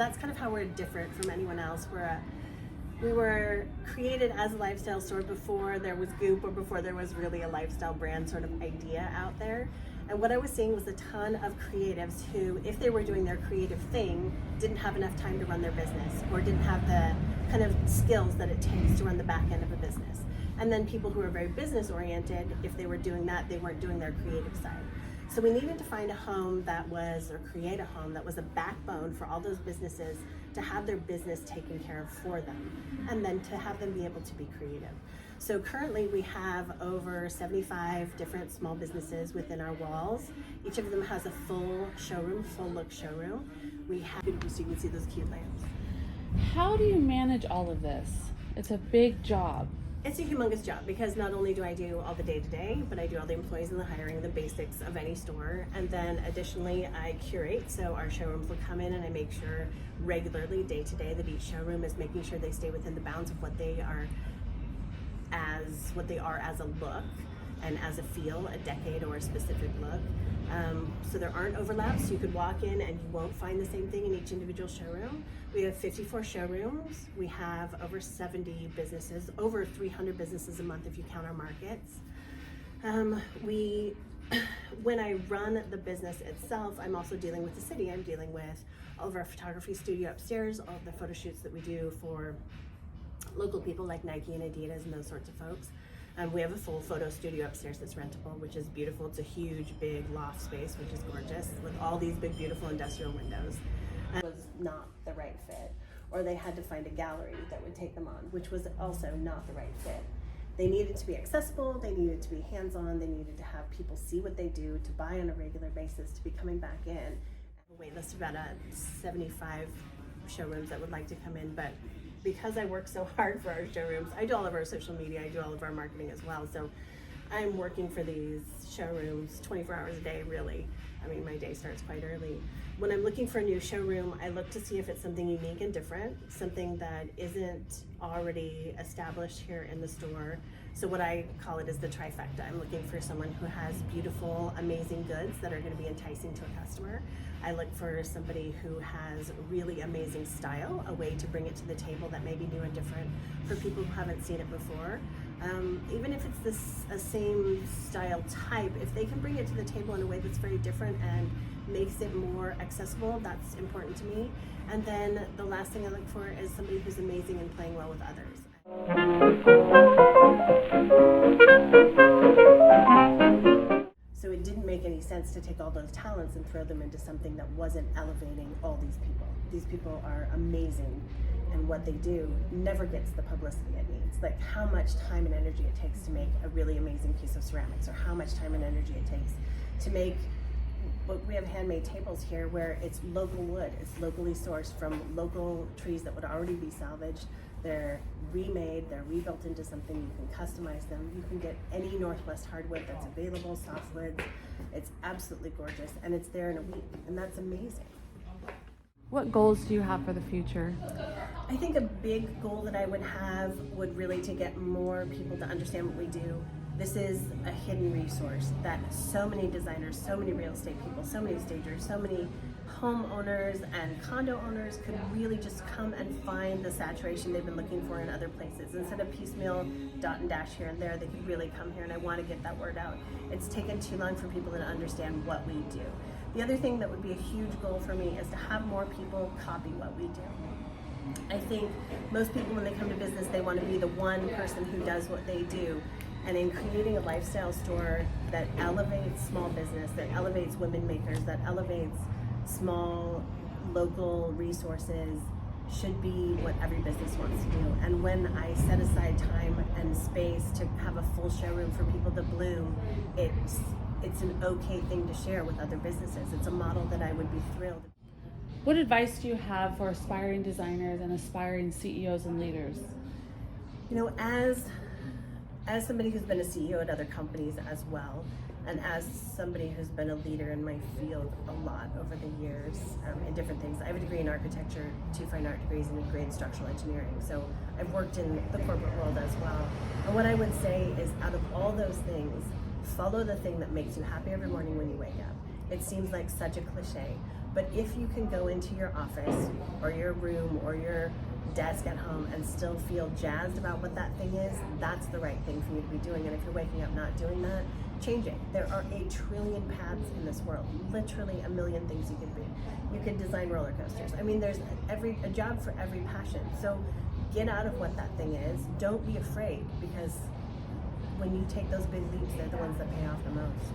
that's kind of how we're different from anyone else. We were created as a lifestyle store before there was Goop, or before there was really a lifestyle brand sort of idea out there. And what I was seeing was a ton of creatives who, if they were doing their creative thing, didn't have enough time to run their business, or didn't have the kind of skills that it takes to run the back end of a business. And then people who are very business oriented, if they were doing that, they weren't doing their creative side. So we needed to find a home that was, or create a home that was a backbone for all those businesses to have their business taken care of for them, and then to have them be able to be creative. So currently we have over 75 different small businesses within our walls. Each of them has a full showroom, full look showroom. We have, so you can see those cute lamps. How do you manage all of this? It's a big job. It's a humongous job, because not only do I do all the day-to-day, but I do all the employees and the hiring, the basics of any store. And then additionally, I curate. So our showrooms will come in and I make sure regularly, day-to-day, that each showroom is making sure they stay within the bounds of what they are as a look and as a feel, a decade or a specific look. So there aren't overlaps. You could walk in and you won't find the same thing in each individual showroom. We have 54 showrooms. We have over 70 businesses, over 300 businesses a month if you count our markets. When I run the business itself, I'm also dealing with the city. I'm dealing with all of our photography studio upstairs, all of the photo shoots that we do for local people like Nike and Adidas and those sorts of folks. We have a full photo studio upstairs that's rentable, which is beautiful. It's a huge, big loft space, which is gorgeous, with all these big, beautiful industrial windows. It was not the right fit, or they had to find a gallery that would take them on, which was also not the right fit. They needed to be accessible, they needed to be hands-on, they needed to have people see what they do, to buy on a regular basis, to be coming back in. A wait list of about 75 showrooms that would like to come in, but because I work so hard for our showrooms, I do all of our social media, I do all of our marketing as well. So I'm working for these showrooms 24 hours a day, really. I mean, my day starts quite early. When I'm looking for a new showroom, I look to see if it's something unique and different, something that isn't already established here in the store. So what I call it is the trifecta. I'm looking for someone who has beautiful, amazing goods that are going to be enticing to a customer. I look for somebody who has really amazing style, a way to bring it to the table that may be new and different for people who haven't seen it before. Even if it's a same style type, if they can bring it to the table in a way that's very different and makes it more accessible, that's important to me. And then the last thing I look for is somebody who's amazing and playing well with others. So it didn't make any sense to take all those talents and throw them into something that wasn't elevating all these people. These people are amazing, and what they do never gets the publicity it needs. Like how much time and energy it takes to make a really amazing piece of ceramics, or how much time and energy it takes to make, we have handmade tables here where it's local wood, it's locally sourced from local trees that would already be salvaged. They're remade, they're rebuilt into something, you can customize them. You can get any Northwest hardwood that's available, softwood. It's absolutely gorgeous, and it's there in a week, and that's amazing. What goals do you have for the future? I think a big goal that I would have would really to get more people to understand what we do. This is a hidden resource that so many designers, so many real estate people, so many stagers, so many homeowners and condo owners could really just come and find the saturation they've been looking for in other places. Instead of piecemeal dot and dash here and there, they could really come here, and I want to get that word out. It's taken too long for people to understand what we do. The other thing that would be a huge goal for me is to have more people copy what we do. I think most people, when they come to business, they want to be the one person who does what they do. And in creating a lifestyle store that elevates small business, that elevates women makers, that elevates small local resources, should be what every business wants to do. And when I set aside time and space to have a full showroom for people to bloom, it's an okay thing to share with other businesses. It's a model that I would be thrilled. What advice do you have for aspiring designers and aspiring CEOs and leaders? You know, as somebody who's been a CEO at other companies as well, and as somebody who's been a leader in my field a lot over the years in different things. I have a degree in architecture, 2 fine art degrees, and a degree in structural engineering. So I've worked in the corporate world as well. And what I would say is, out of all those things, follow the thing that makes you happy every morning when you wake up. It seems like such a cliche, But if you can go into your office or your room or your desk at home and still feel jazzed about what that thing is, that's the right thing for you to be doing. And if you're waking up not doing that, change it. There are 8 trillion paths in this world, literally a million things you could be. You could design roller coasters. I mean, there's a job for every passion. So get out of what that thing is. Don't be afraid, because when you take those big leaps, they're the ones that pay off the most.